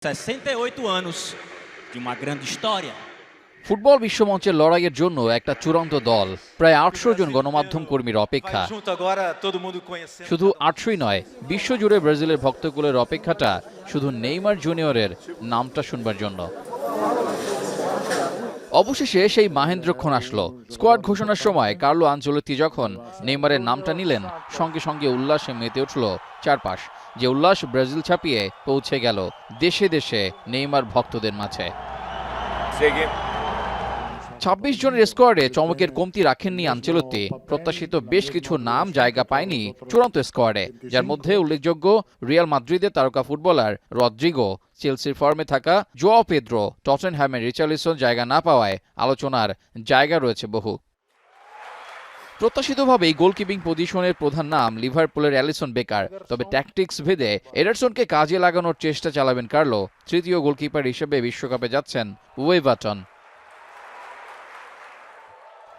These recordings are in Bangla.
68 anos de uma grande história. Football বিশ্বমঞ্চের লড়াইয়ের জন্য একটা চূড়ান্ত দল, প্রায় 800 জন গণমাধ্যম কর্মীর অপেক্ষা। শুধু 800ই নয়, বিশ্বজুড়ে ব্রাজিলের ভক্তকুলের অপেক্ষাটা শুধু নেইমার জুনিয়রের নামটা শুনবার জন্য। অবশেষে সেই মাহেন্দ্রক্ষণ আসলো। স্কোয়াড ঘোষণার সময় কার্লো আনচেলত্তি যখন নেইমারের নামটা নিলেন, সঙ্গে সঙ্গে উল্লাসে মেতে উঠল চারপাশ। যে উল্লাস ব্রাজিল ছাপিয়ে পৌঁছে গেল দেশে দেশে নেইমার ভক্তদের মাঝে। 26 জনের স্কোয়াডে চমকের কমতি রাখেননি আনচেলত্তি। প্রত্যাশিত বেশ কিছু নাম জায়গা পায়নি চূড়ান্ত স্কোয়াডে, যার মধ্যে উল্লেখযোগ্য রিয়াল মাদ্রিদের তারকা ফুটবলার রদ্রিগো, চেলসির ফর্মে থাকা জোয়াও পেদ্রো, টটেনহ্যামের রিচার্লিসন জায়গা না পাওয়ায় আলোচনার জায়গা রয়েছে বহু। প্রত্যাশিতভাবেই গোলকিপিং পজিশনের প্রধান নাম লিভারপুলের অ্যালিসন বেকার। তবে ট্যাকটিক্স ভেদে এডারসনকে কাজে লাগানোর চেষ্টা চালাবেন কার্লো। তৃতীয় গোলকিপার হিসেবে বিশ্বকাপে যাচ্ছেন ওয়েভাটন।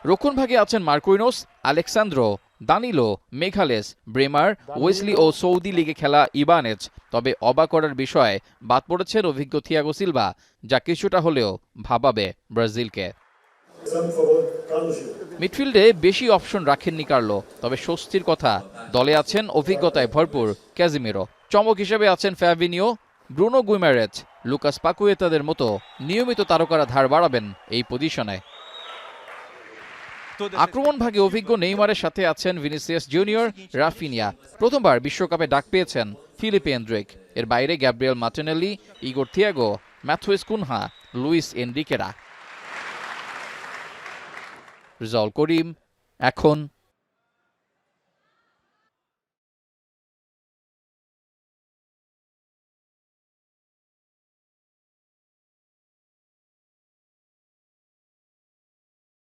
রক্ষণভাগে আছেন মার্কুইনোস, আলেক্সান্দ্রো, দানিলো, মেঘালেস, ব্রেমার, ওয়েসলি ও সৌদি লিগে খেলা ইবানেজ। তবে অবাক করার বিষয়, বাদ পড়েছেন অভিজ্ঞ থিয়াগো সিলভা, যা কিছুটা হলেও ভাবাবে ব্রাজিলকে। মিডফিল্ডে বেশি অপশন রাখেননি কার্লো, তবে স্বস্তির কথা, দলে আছেন অভিজ্ঞতায় ভরপুর ক্যাজিমিরো। চমক হিসেবে আছেন ফ্যাভিনিও, ব্রুনো গুইমারেজ, লুকাস পাকুয়েতাদের মতো নিয়মিত তারকারা ধার বাড়াবেন এই পজিশনে। আক্রমণ ভাগে অভিজ্ঞ নেইমারের সাথে আছেন ভিনিসিয়াস জুনিয়র, রাফিনিয়া। প্রথমবার বিশ্বকাপে ডাক পেয়েছেন ফিলিপে এন্ড্রিক। এর বাইরে Gabriel Martinelli, Igor Thiago, Matheus Cunha, Luis এনরিকেরা। রিজাউল করিম, এখন।